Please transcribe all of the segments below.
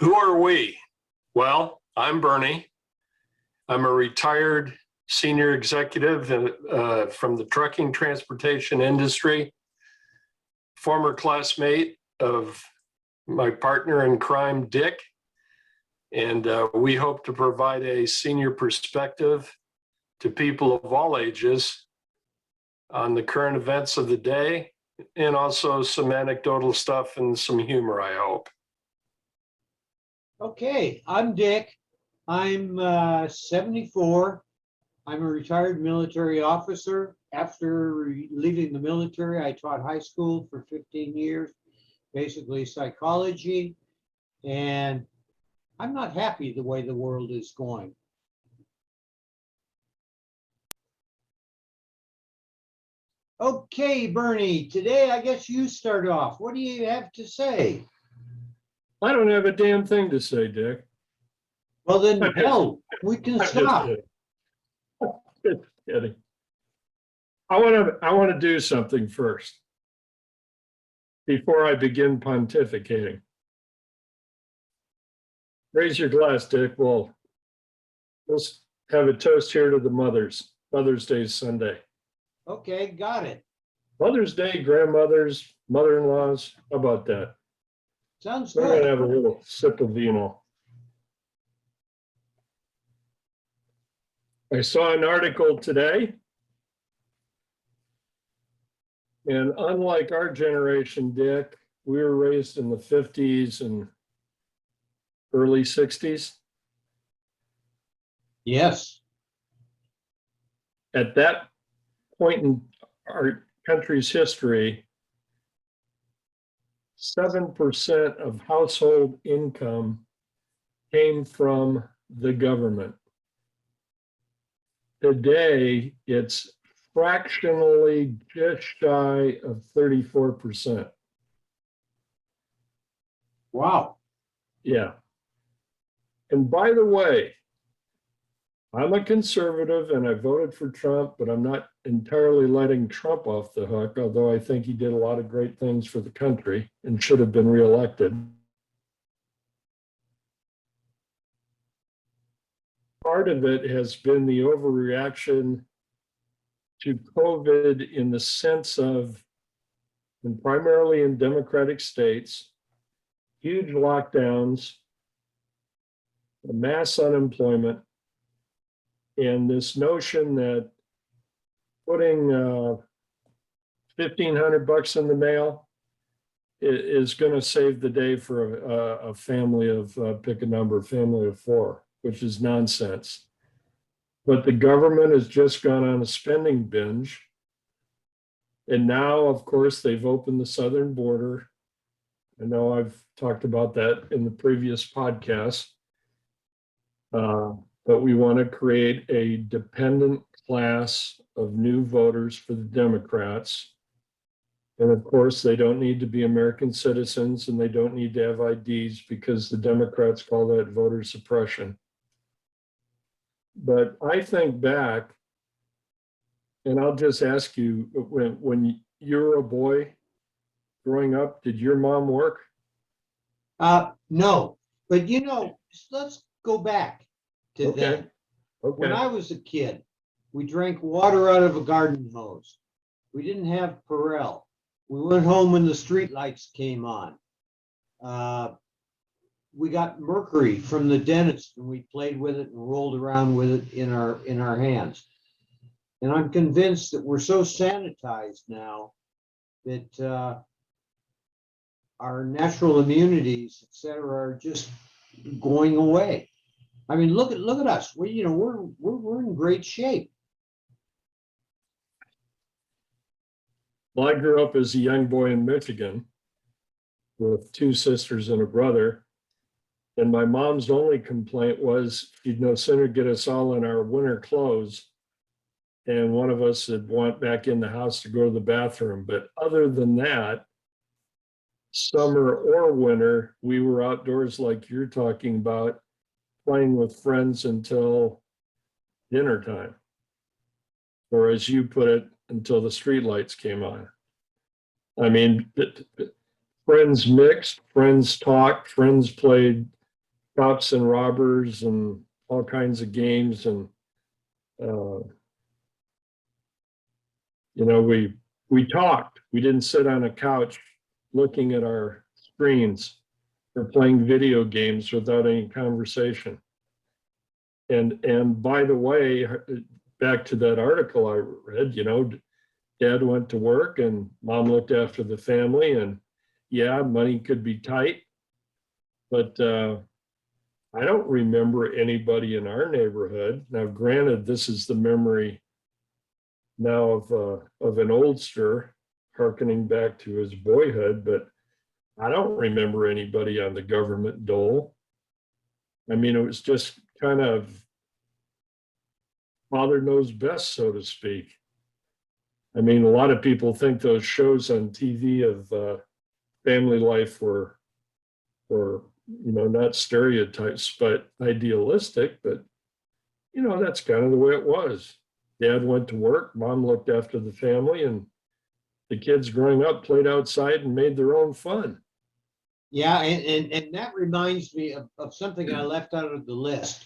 Who are we? Well, I'm Bernie. I'm a retired senior executive from the trucking transportation industry, former classmate of my partner in crime, Dick. And we hope to provide a senior perspective to people of all ages on the current events of the day, and also some anecdotal stuff and some humor, I hope. Okay, I'm Dick. I'm 74. I'm a retired military officer. After leaving the military, I taught high school for 15 years, basically psychology, and I'm not happy the way the world is going. Okay, Bernie, today I guess you start off. What do you have to say? I don't have a damn thing to say, Dick. Well, then, hell, we can I'm just stop. kidding. Just kidding. I want to do something first before I begin pontificating. Raise your glass, Dick. We'll have a toast here to the mothers. Mother's Day is Sunday. Okay, got it. Mother's Day, grandmothers, mother-in-laws. How about that? Sounds We're going to good. have a little sip of vino. I saw an article today, and unlike our generation, Dick, we were raised in the 50s and early 60s. Yes. At that point in our country's history, 7% of household income came from the government. Today, it's fractionally just shy of 34%. Wow. Yeah. And by the way, I'm a conservative and I voted for Trump, but I'm not entirely letting Trump off the hook, although I think he did a lot of great things for the country and should have been reelected. Part of it has been the overreaction to COVID in the sense of, and primarily in Democratic states, huge lockdowns, mass unemployment, and this notion that putting $1,500 in the mail is going to save the day for a family of, pick a number, family of four, which is nonsense. But the government has just gone on a spending binge. And now, of course, they've opened the southern border. I know I've talked about that in the previous podcast. But we want to create a dependent class of new voters for the Democrats. And of course, they don't need to be American citizens and they don't need to have IDs because the Democrats call that voter suppression. But I think back, and I'll just ask you, when you were a boy growing up, did your mom work? No, but let's go back to Okay. then. When Okay. I was a kid, we drank water out of a garden hose. We didn't have Perel. We went home when the street lights came on. We got mercury from the dentist and we played with it and rolled around with it in our hands. And I'm convinced that we're so sanitized now that our natural immunities, et cetera, are just going away. I mean, look at us. We're in great shape. Well, I grew up as a young boy in Michigan with two sisters and a brother. And my mom's only complaint was she'd no sooner get us all in our winter clothes and one of us would want back in the house to go to the bathroom. But other than that, summer or winter, we were outdoors like you're talking about, playing with friends until dinner time. Or as you put it, until the streetlights came on. I mean, friends mixed, friends talked, friends played cops and robbers and all kinds of games. And, we talked. We didn't sit on a couch looking at our screens or playing video games without any conversation. And by the way, back to that article I read, dad went to work and mom looked after the family. And yeah, money could be tight, but I don't remember anybody in our neighborhood. Now, granted, this is the memory now of an oldster hearkening back to his boyhood, but I don't remember anybody on the government dole. I mean, it was just kind of father knows best, so to speak. I mean, a lot of people think those shows on TV of family life were not stereotypes, but idealistic. But, that's kind of the way it was. Dad went to work, mom looked after the family, and the kids growing up played outside and made their own fun. Yeah, and that reminds me of something I left out of the list.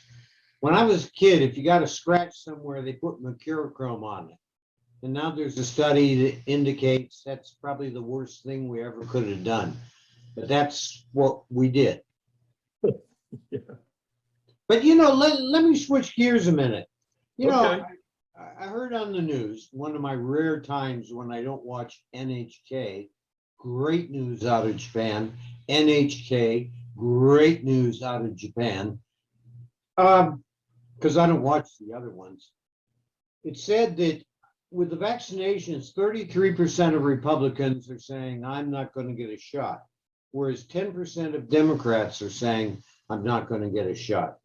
When I was a kid, if you got a scratch somewhere, they put mercurochrome on it. And now there's a study that indicates that's probably the worst thing we ever could have done. But that's what we did. Yeah. But let me switch gears a minute. Okay. I heard on the news, one of my rare times when I don't watch NHK, great news out of Japan. NHK, great news out of Japan. Because I don't watch the other ones. It said that with the vaccinations, 33% of Republicans are saying, I'm not going to get a shot, whereas 10% of Democrats are saying, I'm not going to get a shot.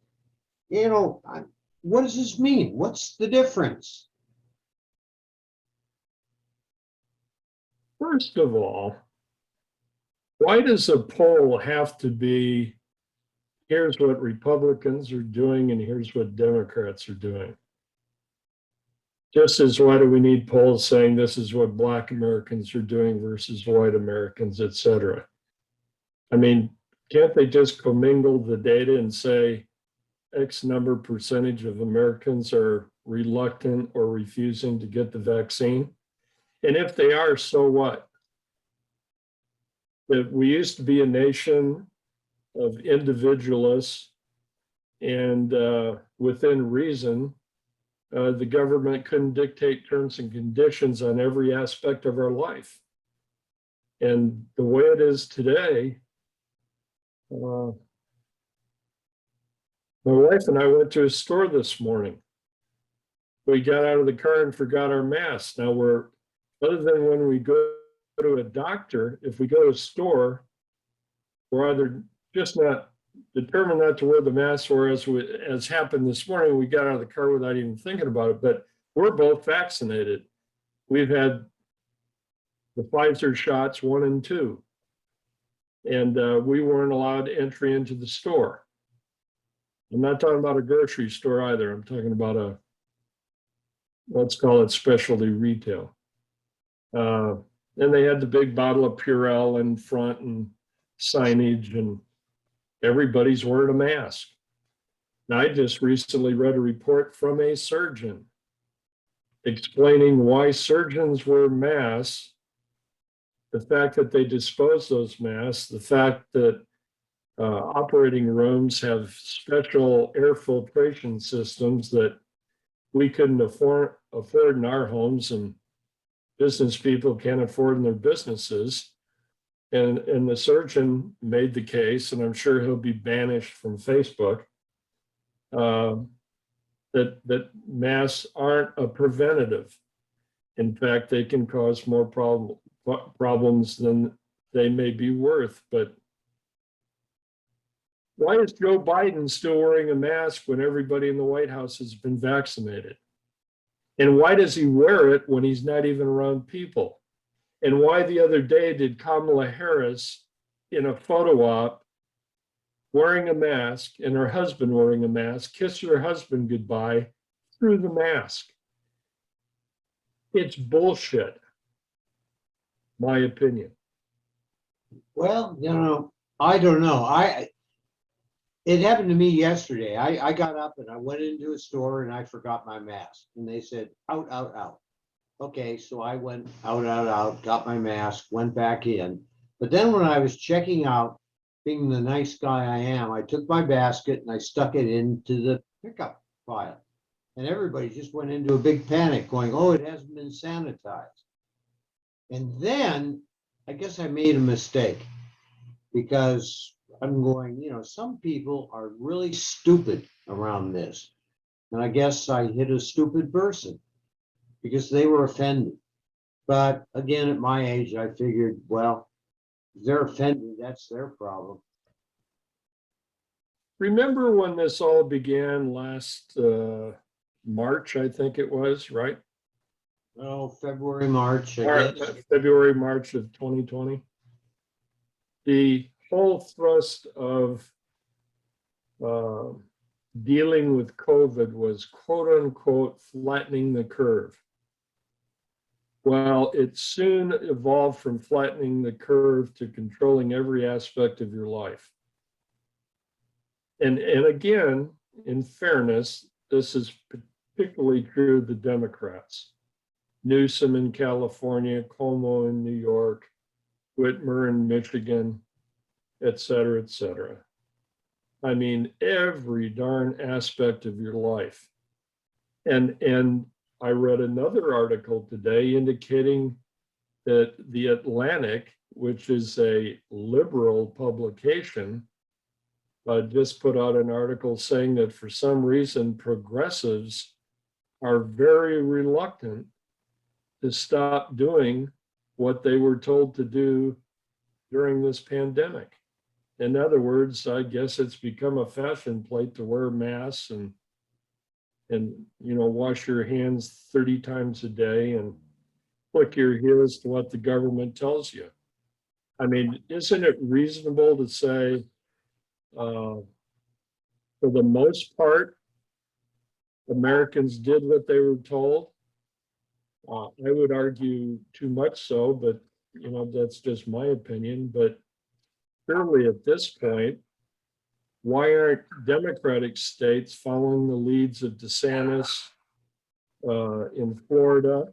What does this mean? What's the difference? First of all, why does a poll have to be, here's what Republicans are doing and here's what Democrats are doing? Just as why do we need polls saying this is what Black Americans are doing versus white Americans, et cetera? I mean, can't they just commingle the data and say X number percentage of Americans are reluctant or refusing to get the vaccine? And if they are, so what? That we used to be a nation of individualists, and within reason, the government couldn't dictate terms and conditions on every aspect of our life. And the way it is today, my wife and I went to a store this morning. We got out of the car and forgot our masks. Now other than when we go to a doctor, if we go to a store, we're either just not determined not to wear the mask, or as happened this morning, we got out of the car without even thinking about it. But we're both vaccinated. We've had the Pfizer shots 1 and 2. And we weren't allowed entry into the store. I'm not talking about a grocery store either. I'm talking about let's call it specialty retail. And they had the big bottle of Purell in front and signage, and everybody's wearing a mask. Now, I just recently read a report from a surgeon explaining why surgeons wear masks, the fact that they dispose those masks, the fact that operating rooms have special air filtration systems that we couldn't afford in our homes, and business people can't afford in their businesses. And the surgeon made the case, and I'm sure he'll be banished from Facebook, that masks aren't a preventative. In fact, they can cause more problems than they may be worth. But why is Joe Biden still wearing a mask when everybody in the White House has been vaccinated? And why does he wear it when he's not even around people? And why the other day did Kamala Harris, in a photo op, wearing a mask and her husband wearing a mask, kiss her husband goodbye through the mask? It's bullshit, my opinion. Well, I don't know. It happened to me yesterday. I got up and I went into a store and I forgot my mask. And they said, out, out, out. Okay, so I went out, out, out, got my mask, went back in. But then when I was checking out, being the nice guy I am, I took my basket and I stuck it into the pickup file. And everybody just went into a big panic going, oh, it hasn't been sanitized. And then I guess I made a mistake because I'm going, some people are really stupid around this. And I guess I hit a stupid person because they were offended. But again, at my age, I figured, well, if they're offended, that's their problem. Remember when this all began last March, I think it was, right? Oh, February, March, I guess. February, March of 2020. The whole thrust of dealing with COVID was quote unquote flattening the curve. Well, it soon evolved from flattening the curve to controlling every aspect of your life. And again, in fairness, this is particularly true of the Democrats. Newsom in California, Cuomo in New York, Whitmer in Michigan, et cetera, et cetera. I mean, every darn aspect of your life. And I read another article today indicating that The Atlantic, which is a liberal publication, just put out an article saying that for some reason progressives are very reluctant to stop doing what they were told to do during this pandemic. In other words, I guess it's become a fashion plate to wear masks and wash your hands 30 times a day and click your heels to what the government tells you. I mean, isn't it reasonable to say, for the most part, Americans did what they were told? I would argue too much so, but that's just my opinion. But surely at this point, why aren't Democratic states following the leads of DeSantis in Florida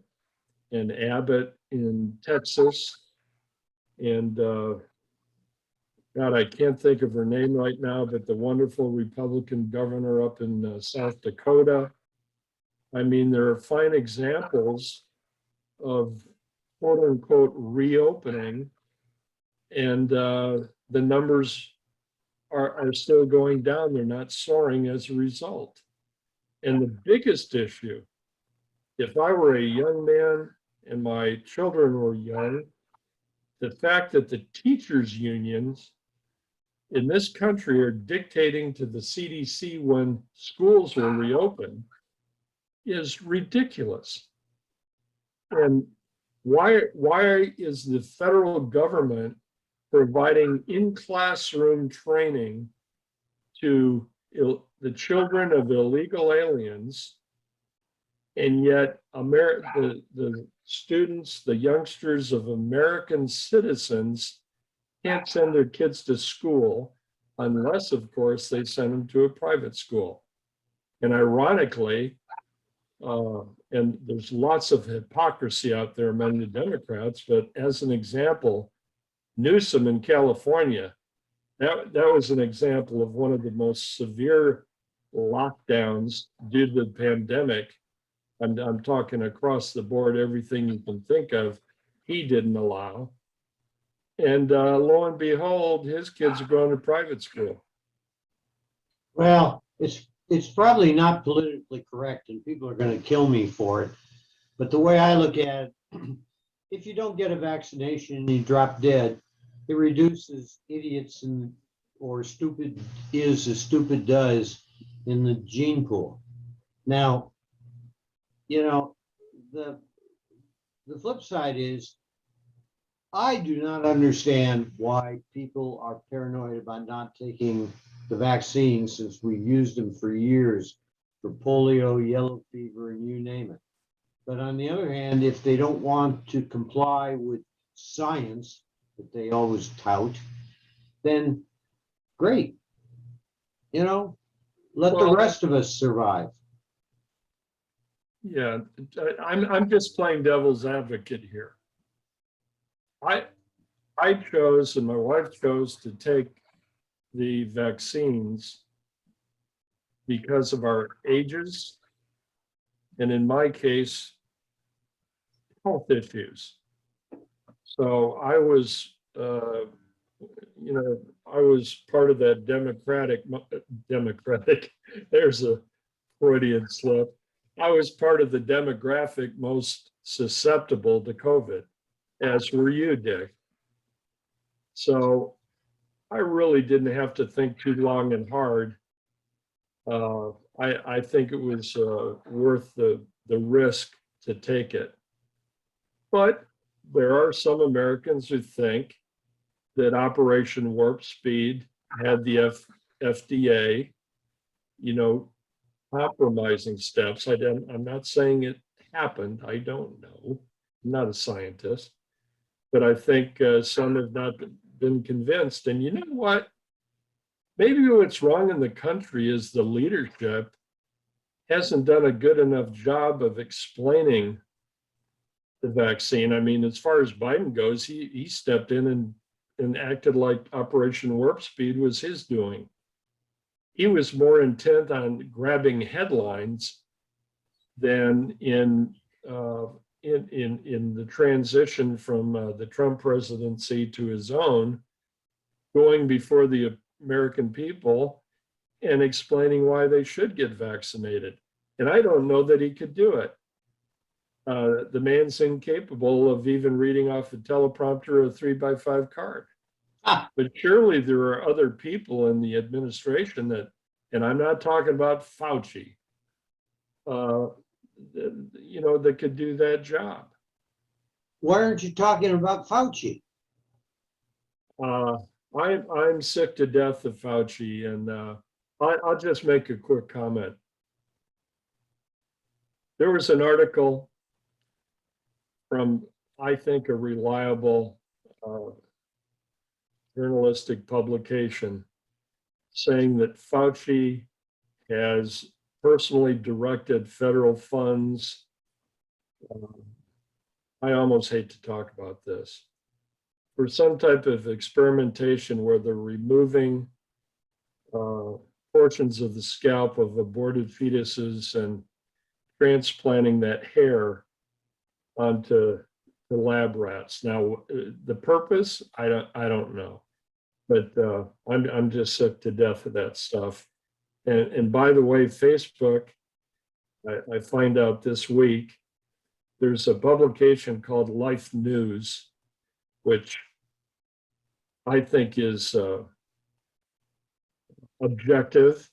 and Abbott in Texas and God, I can't think of her name right now, but the wonderful Republican governor up in South Dakota. I mean, there are fine examples of quote unquote reopening, and the numbers are still going down. They're not soaring as a result. And the biggest issue, if I were a young man and my children were young, the fact that the teachers' unions in this country are dictating to the CDC when schools will reopen is ridiculous. And why is the federal government providing in-classroom training to the children of illegal aliens, and yet the students, the youngsters of American citizens can't send their kids to school unless, of course, they send them to a private school? And ironically, and there's lots of hypocrisy out there among the Democrats, but as an example, Newsom in California, that was an example of one of the most severe lockdowns due to the pandemic. I'm talking across the board, everything you can think of, he didn't allow. And lo and behold, his kids are going to private school. Well, it's probably not politically correct and people are going to kill me for it. But the way I look at it, if you don't get a vaccination and you drop dead, it reduces idiots or stupid is as stupid does in the gene pool. Now, the flip side is I do not understand why people are paranoid about not taking the vaccine, since we've used them for years for polio, yellow fever, and you name it. But on the other hand, if they don't want to comply with science that they always tout, then great. You know, let the Well, rest of us survive. yeah, I'm just playing devil's advocate here. I I chose and my wife chose to take the vaccines because of our ages, and in my case, health issues. So I was, I was part of that democratic, there's a Freudian slip. I was part of the demographic most susceptible to COVID, as were you, Dick. So I really didn't have to think too long and hard. I think it was worth the risk to take it. But there are some Americans who think that Operation Warp Speed had the FDA, you know, compromising steps. I'm not saying it happened. I don't know. I'm not a scientist, but I think some have not been convinced. And you know what? Maybe what's wrong in the country is the leadership hasn't done a good enough job of explaining the vaccine. I mean, as far as Biden goes, he stepped in and acted like Operation Warp Speed was his doing. He was more intent on grabbing headlines than in the transition from the Trump presidency to his own, going before the American people and explaining why they should get vaccinated. And I don't know that he could do it. The man's incapable of even reading off a teleprompter or a 3x5 card. Ah, But surely there are other people in the administration that, and I'm not talking about Fauci, uh, that could do that job. why aren't you talking about Fauci? Uh, I'm sick to death of Fauci, and I'll just make a quick comment. There was an article from, I think, a reliable journalistic publication saying that Fauci has personally directed federal funds. I almost hate to talk about this, for some type of experimentation where they're removing portions of the scalp of aborted fetuses and transplanting that hair onto the lab rats. Now, the purpose, I don't know, but I'm just sick to death of that stuff. And by the way, Facebook, I find out this week, there's a publication called Life News, which I think is objective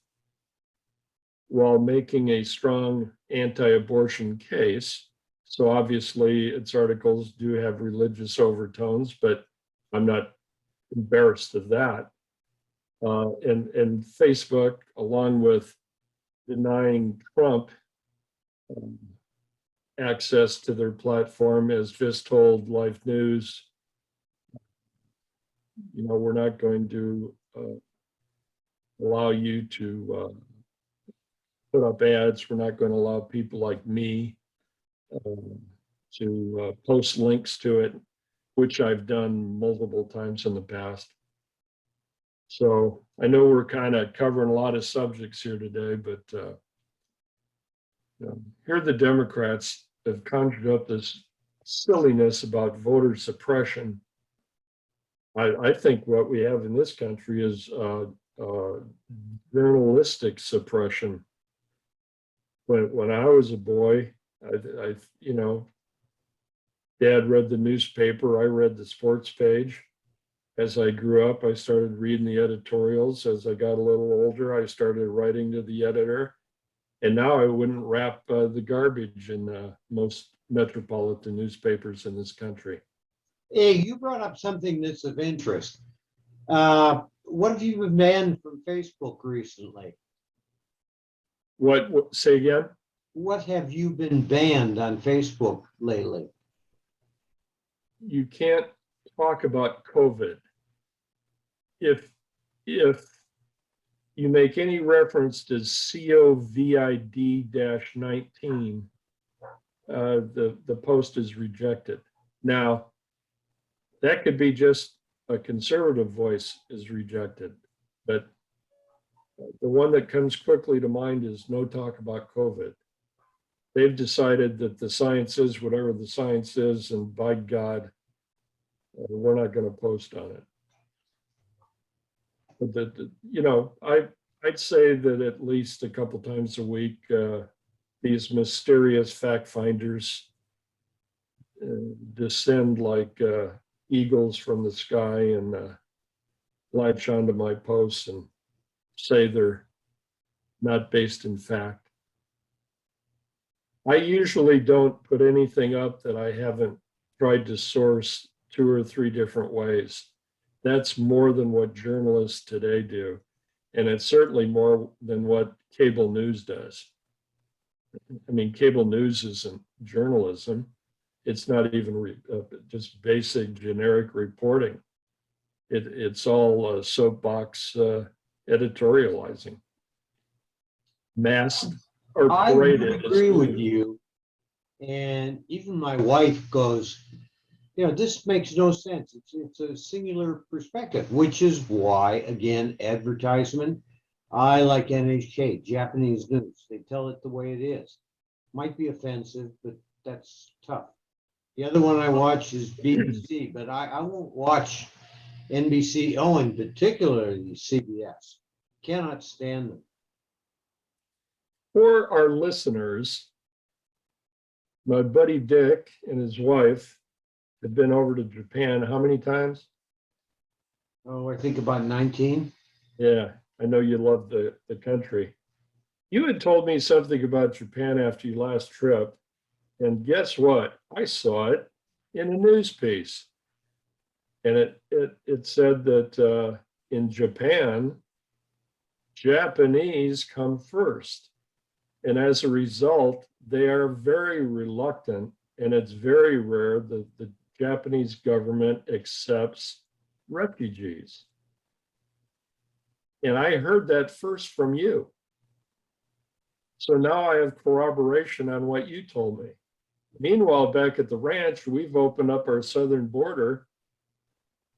while making a strong anti-abortion case. So obviously its articles do have religious overtones, but I'm not embarrassed of that. And Facebook, along with denying Trump access to their platform, has just told Life News, we're not going to allow you to put up ads. We're not going to allow people like me to post links to it, which I've done multiple times in the past. So I know we're kind of covering a lot of subjects here today, but here the Democrats have conjured up this silliness about voter suppression. I think what we have in this country is journalistic suppression. When I was a boy, Dad read the newspaper, I read the sports page. As I grew up, I started reading the editorials. As I got a little older, I started writing to the editor. And now I wouldn't wrap the garbage in most metropolitan newspapers in this country. Hey, you brought up something that's of interest. What have you been banned from Facebook recently? What say again? What have you been banned on Facebook lately? You can't talk about COVID. If you make any reference to COVID-19, the post is rejected. Now, that could be just a conservative voice is rejected, but the one that comes quickly to mind is no talk about COVID. They've decided that the science is whatever the science is, and by God, we're not going to post on it. But I'd say that at least a couple times a week, these mysterious fact finders descend like eagles from the sky and latch onto my posts and say they're not based in fact. I usually don't put anything up that I haven't tried to source 2 or 3 different ways. That's more than what journalists today do. And it's certainly more than what cable news does. I mean, cable news isn't journalism. It's not even just basic generic reporting. It's all soapbox editorializing. Masked or paraded. I would agree with you. And even my wife goes, this makes no sense. It's a singular perspective, which is why, again, advertisement. I like NHK, Japanese news. They tell it the way it is. Might be offensive, but that's tough. The other one I watch is BBC, but I won't watch NBC. Oh, in particular, CBS. Cannot stand them. For our listeners, my buddy Dick and his wife had been over to Japan how many times? Oh, I think about 19. Yeah, I know you love the country. You had told me something about Japan after your last trip, and guess what? I saw it in a news piece. And it said that in Japan, Japanese come first. And as a result, they are very reluctant, and it's very rare that the Japanese government accepts refugees. And I heard that first from you. So now I have corroboration on what you told me. Meanwhile, back at the ranch, we've opened up our southern border,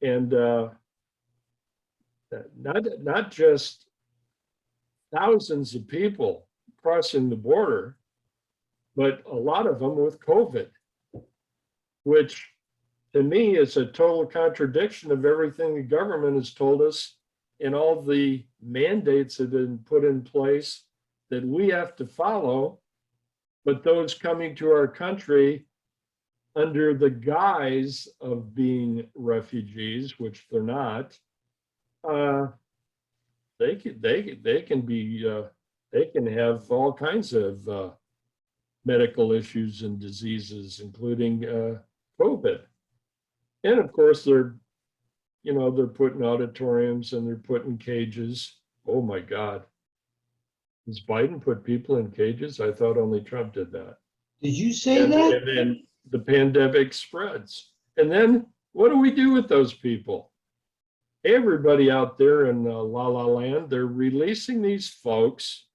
and not just thousands of people crossing the border, but a lot of them with COVID, which to me is a total contradiction of everything the government has told us and all the mandates that have been put in place that we have to follow. But those coming to our country under the guise of being refugees, which they're not, they can have all kinds of medical issues and diseases, including COVID. And of course, they're put in auditoriums and they're put in cages. Oh my God. Does Biden put people in cages? I thought only Trump did that. Did you say that? And then the pandemic spreads. And then what do we do with those people? Everybody out there in La La Land, they're releasing these folks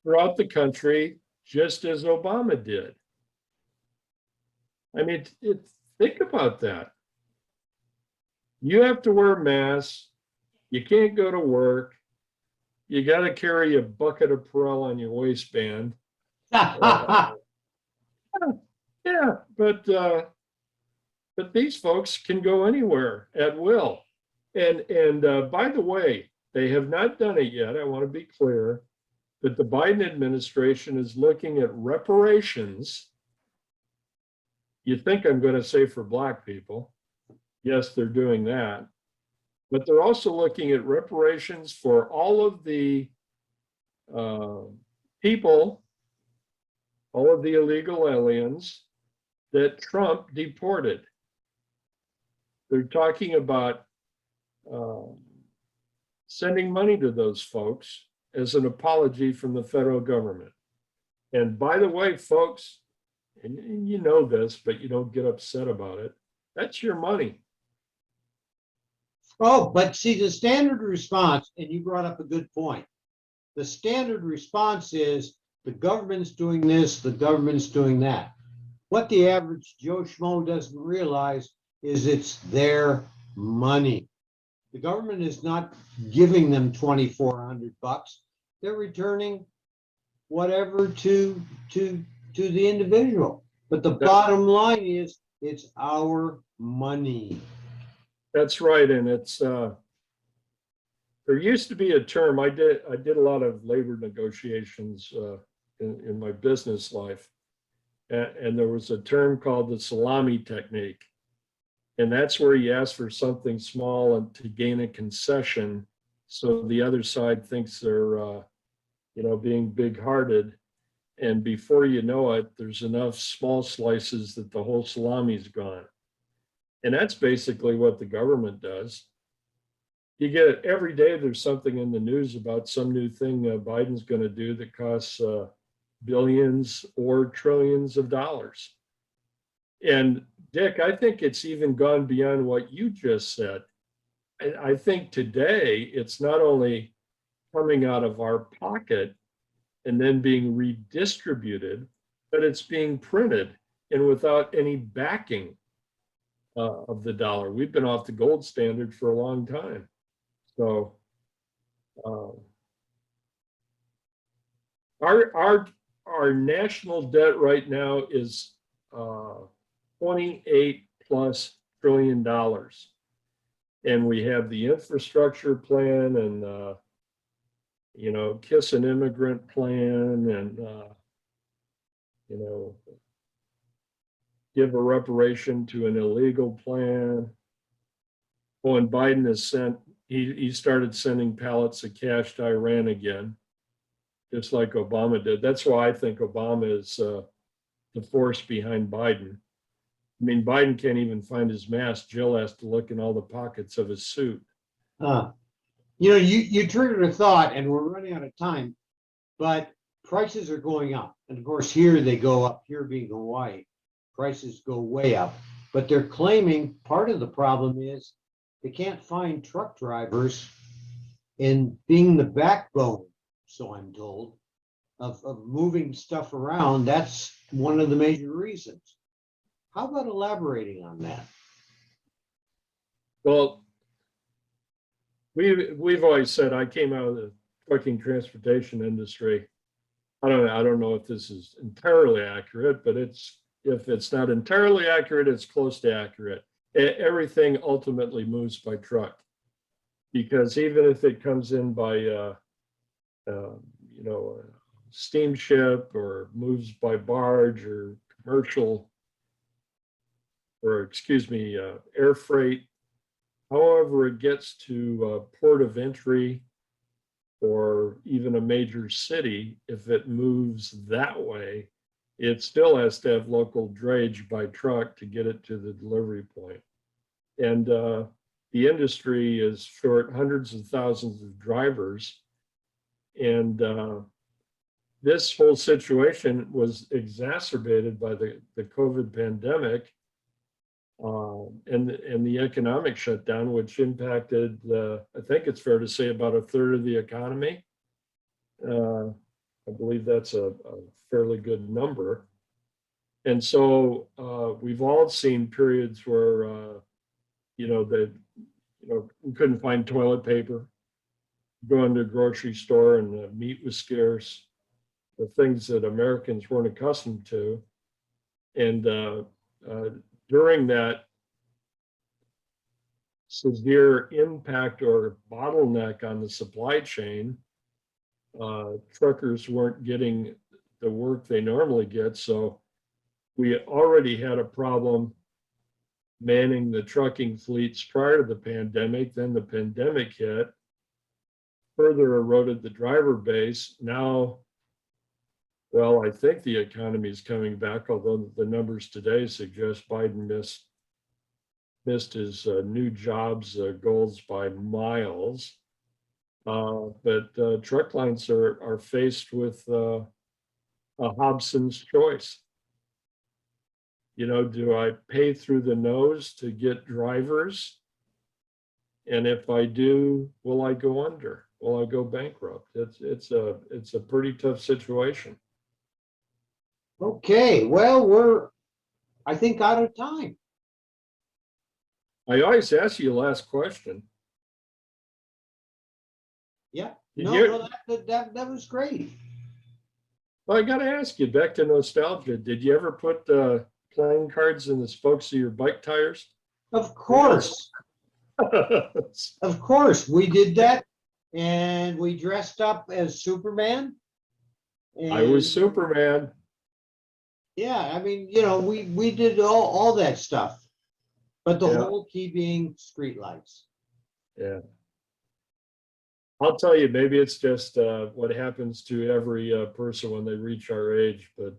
throughout the country, just as Obama did. I mean, think about that. You have to wear masks. You can't go to work. You got to carry a bucket of Perel on your waistband. Yeah, but these folks can go anywhere at will. And by the way, they have not done it yet. I want to be clear that the Biden administration is looking at reparations. You think I'm going to say for Black people. Yes, they're doing that. But they're also looking at reparations for all of the people, all of the illegal aliens that Trump deported. They're talking about sending money to those folks as an apology from the federal government. And by the way, folks, and you know this, but you don't get upset about it, that's your money. Oh, but see, the standard response, and you brought up a good point. The standard response is the government's doing this, the government's doing that. What the average Joe Schmo doesn't realize is it's their money. The government is not giving them $2,400. They're returning whatever to the individual. But the bottom line is it's our money. That's right. And it's, there used to be a term, I did a lot of labor negotiations in my business life. And there was a term called the salami technique. And that's where you ask for something small and to gain a concession. So the other side thinks they're, being big-hearted. And before you know it, there's enough small slices that the whole salami's gone. And that's basically what the government does. You get it every day. There's something in the news about some new thing Biden's going to do that costs billions or trillions of dollars. And Dick, I think it's even gone beyond what you just said. I think today it's not only coming out of our pocket and then being redistributed, but it's being printed and without any backing of the dollar. We've been off the gold standard for a long time. So our national debt right now is 28 plus trillion dollars. And we have the infrastructure plan and KISS an immigrant plan and give a reparation to an illegal plan. Oh, and Biden has he started sending pallets of cash to Iran again, just like Obama did. That's why I think Obama is the force behind Biden. I mean, Biden can't even find his mask. Jill has to look in all the pockets of his suit. You triggered a thought, and we're running out of time, but prices are going up. And of course, here they go up, here being Hawaii, prices go way up. But they're claiming part of the problem is they can't find truck drivers, and being the backbone, so I'm told, of moving stuff around. That's one of the major reasons. How about elaborating on that? Well, we've always said, I came out of the trucking transportation industry. I don't know if this is entirely accurate, but if it's not entirely accurate, it's close to accurate. Everything ultimately moves by truck, because even if it comes in by steamship or moves by barge or commercial, or air freight, however it gets to port of entry or even a major city, if it moves that way, it still has to have local drayage by truck to get it to the delivery point. And the industry is short hundreds of thousands of drivers. And this whole situation was exacerbated by the COVID pandemic and the economic shutdown, which impacted, I think it's fair to say, about a third of the economy. I believe that's a fairly good number. And so we've all seen periods where, we couldn't find toilet paper, go into a grocery store and meat was scarce, the things that Americans weren't accustomed to. And during that severe impact or bottleneck on the supply chain, truckers weren't getting the work they normally get. So we already had a problem manning the trucking fleets prior to the pandemic. Then the pandemic hit, further eroded the driver base. Now, well, I think the economy is coming back, although the numbers today suggest Biden missed his new jobs goals by miles. But truck lines are faced with a Hobson's choice. Do I pay through the nose to get drivers, And if I do, will I go under? Will I go bankrupt? It's a pretty tough situation. Okay, well, we're, I think, out of time. I always ask you the last question. Yeah, Did no, you- no, that was great. Well, I gotta ask you, back to nostalgia, did you ever put playing cards in the spokes of your bike tires? Of course, we did that, and we dressed up as Superman. I was And, Superman. yeah, I mean, we did all that stuff, but the Yeah. whole key being streetlights. Yeah. I'll tell you, maybe it's just what happens to every person when they reach our age, but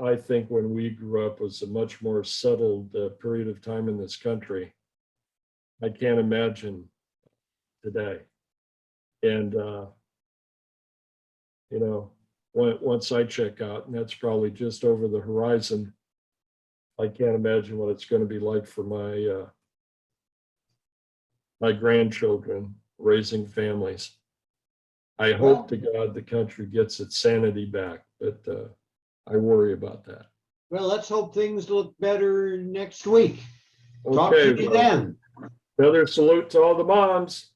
I think when we grew up was a much more settled period of time in this country. I can't imagine today. And, once I check out, and that's probably just over the horizon, I can't imagine what it's going to be like for my grandchildren raising families. I hope to God the country gets its sanity back, but I worry about that. Well, let's hope things look better next week. Talk to Okay, you well, then. another salute to all the moms.